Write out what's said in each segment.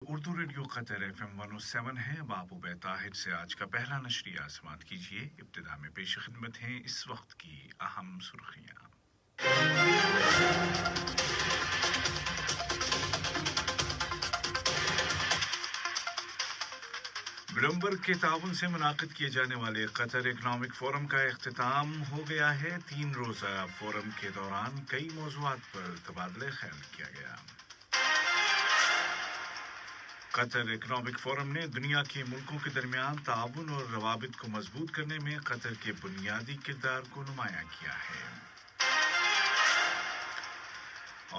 Urdu radio Qatar FM 107 है। अब आप उबैद ताहिर से आज का पहला नशरिया समात कीजिए। इब्तिदा में पेश खिदमत हैं इस वक्त की अहम सुर्खियाँ। ब्लूमबर्ग के ताउन से मुनाकिद किए जाने वाले कतर इकनॉमिक फोरम का इख्तिताम हो गया है। 3 रोज़ा फोरम के दौरान कई मौज़ूआत पर तबादला ख्याल किया गया। कतर इकनॉमिक फोरम ने दुनिया के मुल्कों के दरमियान ताउन और रवाबित को मजबूत करने में कतर के बुनियादी किरदार को नुमायां किया है।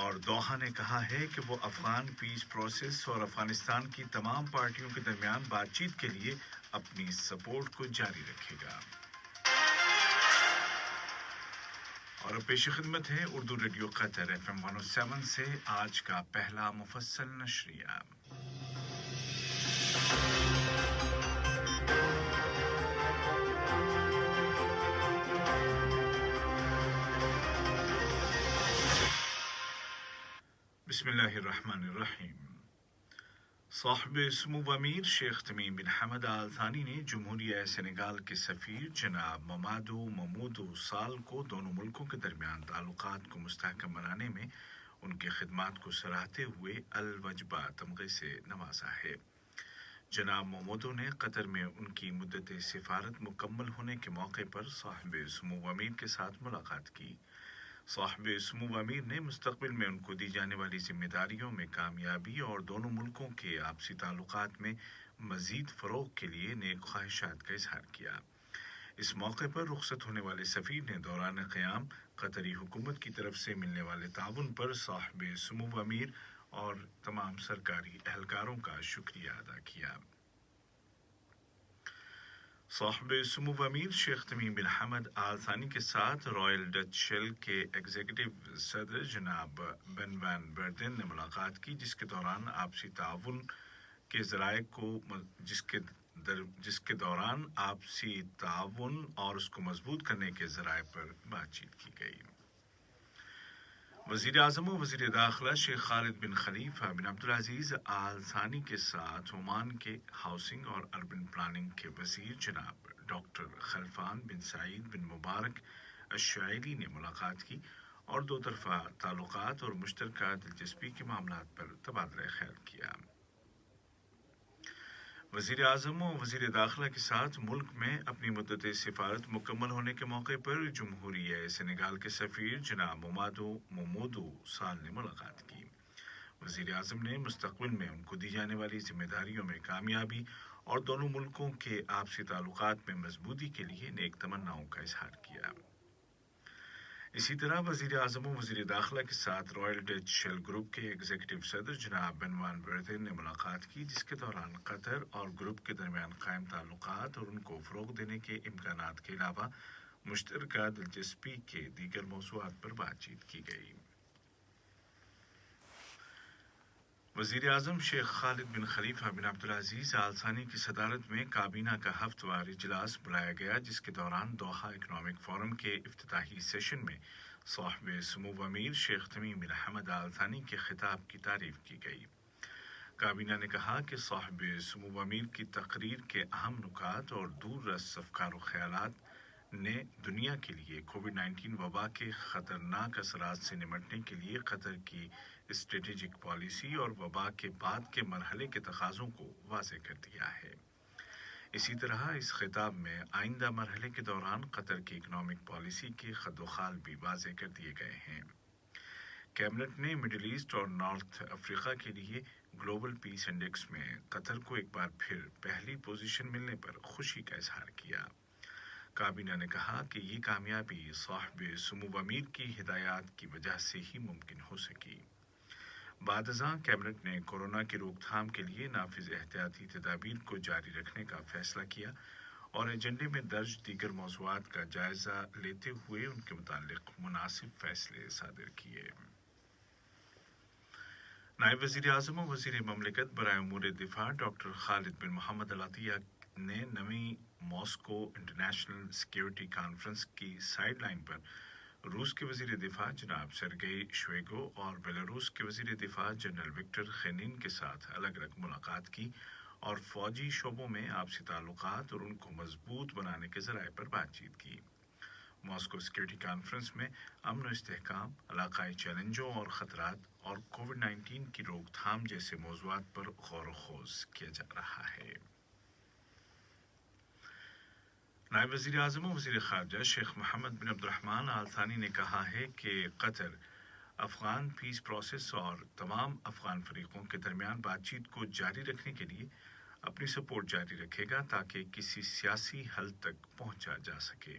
और दोहा ने कहा है कि वो अफगान पीस प्रोसेस और अफगानिस्तान की तमाम पार्टियों के दरमियान बातचीत के लिए अपनी सपोर्ट को जारी रखेगा। और अब पेश खिदमत है उर्दू रेडियो कतर FM 107 से आज का पहला मुफस्सल नशरिया। बिस्मिल्लाहिर्रहमानिर्रहीम। साहिब सुमू अमीर शेख तमीम बिन हमद आल थानी ने जमहूरिया सेनेगाल के सफ़ीर जनाब ममूदू साल को दोनों मुल्कों के दरमियान ताल्लुकात को मुस्तहकम बनाने में उनकी खिदमात को सराहते हुए अल वजबा तमगे से नवाजा है। जनाब ममूदू ने कतर में उनकी मुद्दत सिफारत मुकम्मल होने के मौके पर साहिब सुमू अमीर के साथ मुलाकात की। साहिब सुमू अमीर ने मुस्तकबिल में उनको दी जाने वाली जिम्मेदारियों में कामयाबी और दोनों मुल्कों के आपसी ताल्लुकात में मज़ीद फ़रोग़ के लिए नेक ख्वाहिशात का इजहार किया। इस मौके पर रुखसत होने वाले सफ़ीर ने दौरान क़याम कतरी हुकूमत की तरफ से मिलने वाले ताउन पर साहिब सुमू अमीर और तमाम सरकारी एहलकारों का शुक्रिया अदा किया। साहिब सुमू अमीर शेख तमीम बिन हमद आल थानी के साथ रॉयल डच शेल के एग्जीक्यूटिव सदर जनाब बेन वैन बर्देन ने मुलाकात की, जिसके दौरान आपसी ताउन के ज़राए को जिसके दौरान आपसी ताउन और उसको मजबूत करने के ज़राए पर बातचीत की गई। वज़ीर आज़म व वज़ीर दाखिला शेख खालिद बिन खलीफा बिन अब्दुल अज़ीज़ आल थानी के साथ ओमान के हाउसिंग और अर्बन प्लानिंग के वज़ीर जनाब डॉक्टर खलफान बिन सईद बिन मुबारक अश्शाइरी ने मुलाकात की और दो तरफ़ा ताल्लुकात और मुश्तरका दिलचस्पी के मामलात पर तबादला ख्याल किया। वज़ीर आज़म और वज़ीर दाखिला के साथ मुल्क में अपनी मुद्दत सिफारत मुकम्मल होने के मौके पर जमहूरिया सेनेगाल के सफ़ीर जनाब ममूदू साल ने मुलाकात की। वज़ीर आज़म ने मुस्तक़बिल में उनको दी जाने वाली जिम्मेदारियों में कामयाबी और दोनों मुल्कों के आपसी ताल्लुकात में मजबूती के लिए नेक तमन्नाओं का इजहार किया। इसी तरह वज़ीर आज़म और वज़ीर दाखिला के साथ रॉयल डच शेल ग्रुप के एग्जीक्यूटिव सदर जनाब बेन वैन बर्देन ने मुलाकात की, जिसके दौरान कतर और ग्रुप के दरमियान कायम ताल्लुकात और उनको फ़रोग़ देने के इम्कानात के अलावा मुश्तरका दिलचस्पी के दीगर मौज़ूआत पर बातचीत की गई। वज़ीर आज़म शेख खालिद बिन खलीफा बिन अब्दुल अज़ीज़ आल थानी की सदारत में काबीना का हफ्तेवार इजलास बुलाया गया, जिसके दौरान दोहा इकनॉमिक फोरम के इफ्तिताही सेशन में साहिब सुमू अमीर शेख तमीम बिन हमद आल थानी के खिताब की तारीफ की गई। काबीना ने कहा कि साहिब सुमू अमीर की तकरीर के अहम नुकात और दूर रस अफकार व ख्यालात ने दुनिया के लिए कोविड-19 वबा के ख़तरनाक असरात से निमटने के लिए कतर की स्ट्रेटेजिक पॉलिसी और वबा के बाद के मरहले के तकाज़ों को वाज़ेह कर दिया है। इसी तरह इस खिताब में आइंदा मरहले के दौरान कतर की इकनॉमिक पॉलिसी के खदोखाल भी वाज़ेह कर दिए गए हैं। कैबिनेट ने मिडिल ईस्ट और नॉर्थ अफ्रीका के लिए ग्लोबल पीस इंडेक्स में कतर को एक बार फिर पहली पोजीशन मिलने पर खुशी का इजहार किया। काबीना ने कहा कि ये कामयाबी साहिब सुमू अमीर की हिदायत की वजह से ही मुमकिन हो सकी। बादशाह कैबिनेट ने कोरोना की रोकथाम के लिए नाफिज एहतियाती तदाबीर को जारी रखने का फैसला किया और एजेंडे में दर्ज दीगर मौज़ूआत का जायज़ा लेते हुए उनके मुतालिक मुनासिब फैसले सादिर किए। नायब वज़ीर आज़म और वज़ीर ममलिकत बराए उमूर दिफा डॉक्टर खालिद बिन मोहम्मद अल अतिया ने नवी मॉस्को इंटरनेशनल सिक्योरिटी कॉन्फ्रेंस की साइड लाइन पर रूस के वज़ीर दिफ़ा जनाब सरगेई शोइगु और बेलारूस के वज़ीर दिफ़ा जनरल विक्टर खेनिन के साथ अलग अलग मुलाकात की और फ़ौजी शोबों में आपसी ताल्लुकात और उनको मजबूत बनाने के ज़राए पर बातचीत की। मॉस्को सिक्योरिटी कॉन्फ्रेंस में अमन और इस्तेहकाम, इलाकाई चैलेंजों और ख़तरात और कोविड-19 की रोकथाम जैसे मौज़ूआत पर गौर व खोज किया जा रहा है। नायब वज़ीर आज़म और वज़ीर ख़ारजा शेख मोहम्मद बिन अब्दुर्रहमान आल थानी ने कहा है कि कतर अफ़गान पीस प्रोसेस और तमाम अफ़गान फ़रीक़ों के दरमियान बातचीत को जारी रखने के लिए अपनी सपोर्ट जारी रखेगा ताकि किसी सियासी हल तक पहुँचा जा सके।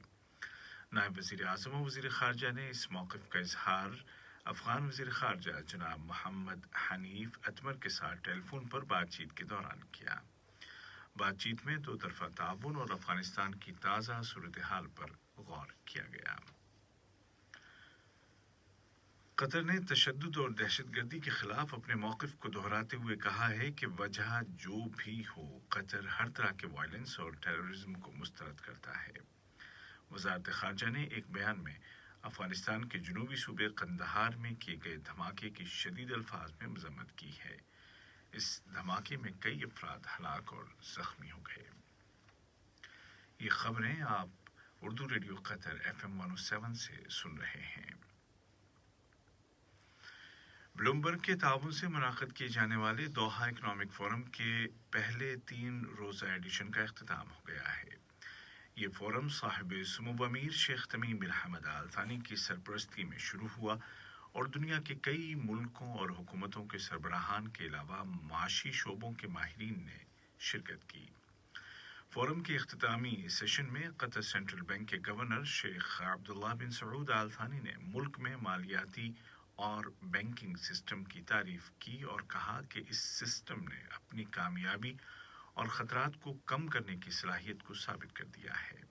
नायब वज़ीर आज़म और वज़ीर ख़ारजा ने इस मौक़िफ़ का इज़हार अफ़गान वज़ीर ख़ारजा जनाब मोहम्मद हनीफ़ अतमर के साथ टेलीफोन पर बातचीत के दौरान किया। बातचीत में दो तरफ़ा ताउन और अफ़गानिस्तान की ताज़ा सूरत हाल पर गौर किया गया। कतर ने तशद्दुद और दहशतगर्दी के ख़िलाफ़ अपने मौक़िफ़ को दोहराते हुए कहा है कि वजह जो भी हो, कतर हर तरह के वायलेंस और टेररिज्म को मुस्तरद करता है। वज़ारत ख़ारजा ने एक बयान में अफ़गानिस्तान के जनूबी सूबे कंदहार में किए गए धमाके की शदीद अल्फाज में मज़म्मत की है। इस धमाके में कई अफराद हलाक और ज़ख्मी हो गए। ये खबरें आप उर्दू रेडियो कतर FM 107 से सुन रहे हैं। ब्लूमबर्ग के ताउन से मुनाक़िद किए जाने वाले दोहा इकनॉमिक फोरम के पहले 3 रोज़ा एडिशन का इख्तिताम हो गया है। ये फोरम साहिब सुमो अमीर शेख तमीम बिन हमद आल थानी की सरपरस्ती में शुरू हुआ और दुनिया के कई मुल्कों और हुकूमतों के सरबराहान के अलावा माशी शोबों के माहिरीन ने शिरकत की। फोरम के इख्तितामी सेशन में कतर सेंट्रल बैंक के गवर्नर शेख अब्दुल्ला बिन सऊद आल थानी ने मुल्क में मालियाती और बैंकिंग सिस्टम की तारीफ की और कहा कि इस सिस्टम ने अपनी कामयाबी और ख़तरात को कम करने की सलाहियत को साबित कर दिया है।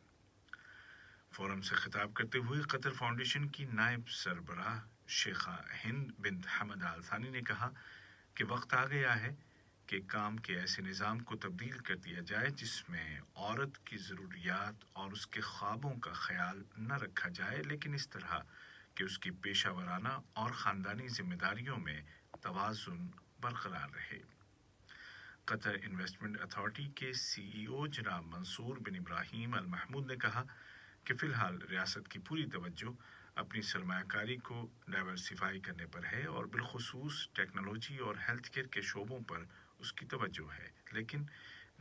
फोरम से खिताब करते हुए कतर फाउंडेशन की नायब सरबराह शेखा हिंद बिन हमद आल थानी ने कहा कि वक्त आ गया है कि काम के ऐसे निज़ाम को तब्दील कर दिया जाए जिसमें औरत की ज़रूरियात और उसके ख्वाबों का ख्याल न रखा जाए, लेकिन इस तरह कि उसकी पेशावराना और ख़ानदानी जिम्मेदारियों में तवाज़ुन बरकरार रहे। कतर इन्वेस्टमेंट अथॉरिटी के CEO जनाब मंसूर बिन इब्राहिम अल महमूद ने कहा कि फ़िलहाल रियासत की पूरी तवज्जो अपनी सरमायाकारी को डाइवर्सिफाई करने पर है और बिलखुसूस टेक्नोलॉजी और हेल्थ केयर के शोबों पर उसकी तवज्जो है, लेकिन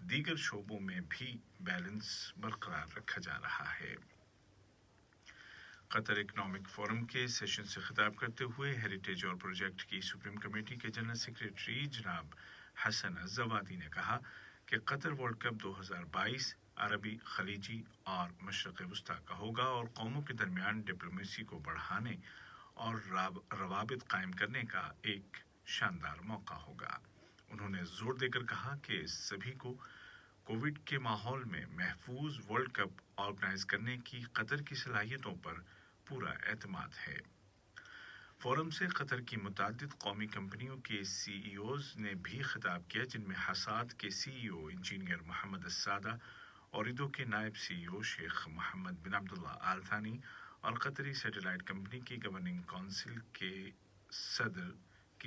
दीगर शोबों में भी बैलेंस बरकरार रखा जा रहा है। कतर इकनॉमिक फोरम के सेशन से खिताब करते हुए हेरिटेज और प्रोजेक्ट की सुप्रीम कमेटी के जनरल सेक्रेटरी जनाब हसन अज़वादी ने कहा कि कतर वर्ल्ड कप 2022 अरबी, खलीजी और मशरक़ वस्ता का होगा और कौमों के दरमियान डिप्लोमेसी को बढ़ाने और रवाबित कायम करने का एक शानदार मौका होगा। उन्होंने जोर देकर कहा कि सभी को कोविड के माहौल में महफूज वर्ल्ड कप ऑर्गेनाइज करने की कतर की सलाहियतों पर पूरा एतमाद है। फोरम से कतर की मुतादिद कौमी कंपनियों के CEOs ने भी खिताब किया, जिनमें हसाद के CEO इंजीनियर मोहम्मद अस्सादा और इदो के नायब CEO शेख मोहम्मद बिन अब्दुल्ला आल थानी और कतरी सैटेलाइट कंपनी की गवर्निंग काउंसिल के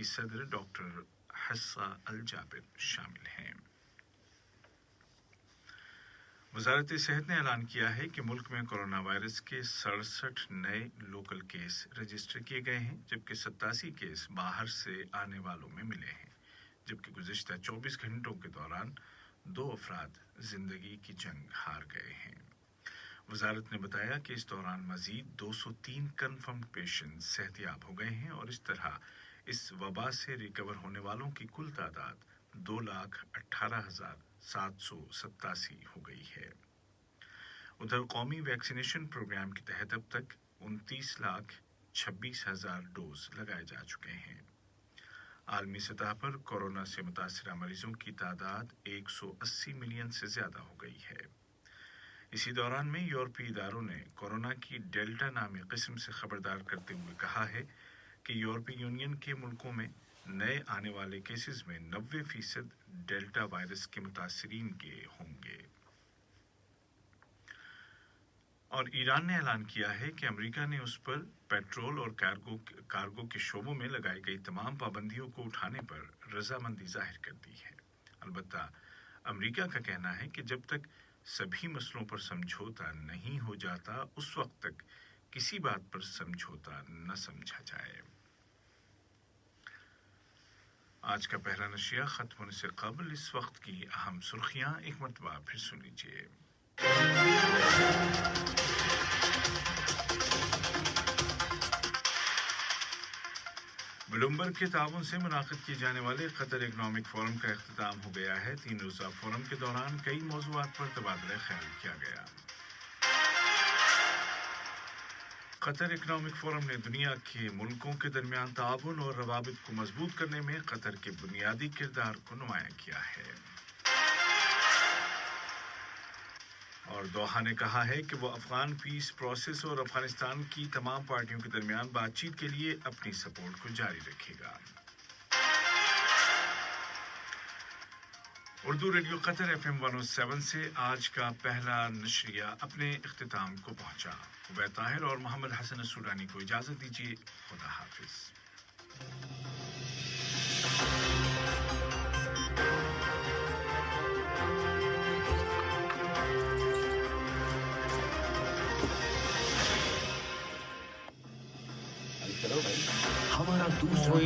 सदर डॉक्टर हस्सा अल जाबिर शामिल हैं। वज़ारत सेहत ने ऐलान किया है कि मुल्क में कोरोना वायरस के 67 नए लोकल केस रजिस्टर किए गए हैं, जबकि 87 केस बाहर से आने वालों में मिले हैं, जबकि गुज़िश्ता 24 घंटों के दौरान 2 अफराद जिंदगी की जंग हार गए हैं। वज़ारत ने बताया कि इस दौरान मज़ीद 203 कन्फर्म पेशेंट सेहतियाब हो गए हैं और इस तरह इस वबा से रिकवर होने वालों की कुल तादाद 2,18,787 हो गई है। उधर कौमी वैक्सीनेशन प्रोग्राम के तहत अब तक 29,26,000 डोज लगाए जा चुके हैं। आलमी सतह पर कोरोना से मुतासरा मरीजों की तादाद 180 मिलियन से ज़्यादा हो गई है। इसी दौरान में यूरोपीय इदारों ने कोरोना की डेल्टा नामी किस्म से खबरदार करते हुए कहा है कि यूरोपीय यूनियन के मुल्कों में नए आने वाले केसेस में 90% डेल्टा वायरस के मुतासरीन के होंगे। اور ایران نے اعلان کیا ہے کہ امریکہ نے اس پر پیٹرول اور کارگو کے شعبوں میں لگائی گئی تمام پابندیوں کو اٹھانے پر رضامندی ظاہر کر دی ہے۔ البتہ امریکہ کا کہنا ہے کہ جب تک سبھی مسئلوں پر سمجھوتا نہیں ہو جاتا اس وقت تک کسی بات پر سمجھوتا نہ سمجھا جائے۔ آج کا پہلا نشریہ ختم ہونے سے قبل اس وقت کی اہم سرخیاں ایک مرتبہ پھر سن لیجیے۔ بلومبرگ کے تعاون سے منعقد کیے جانے والے قطر اکنامک فورم کا اختتام ہو گیا ہے۔ 3 روزہ فورم کے دوران کئی موضوعات پر تبادلہ خیال کیا گیا۔ قطر اکنامک فورم نے دنیا کے ملکوں کے درمیان تعاون اور روابط کو مضبوط کرنے میں قطر کے بنیادی کردار کو نمایاں کیا ہے، اور دوحہ نے کہا ہے کہ وہ افغان پیس پروسیس اور افغانستان کی تمام پارٹیوں کے درمیان بات چیت کے لیے اپنی سپورٹ کو جاری رکھے گا۔ اردو ریڈیو قطر FM 107 سے آج کا پہلا نشریہ اپنے اختتام کو پہنچا۔ عبید طاہر اور محمد حسن السودانی کو اجازت دیجیے۔ خدا حافظ۔ ہمارا دوسرا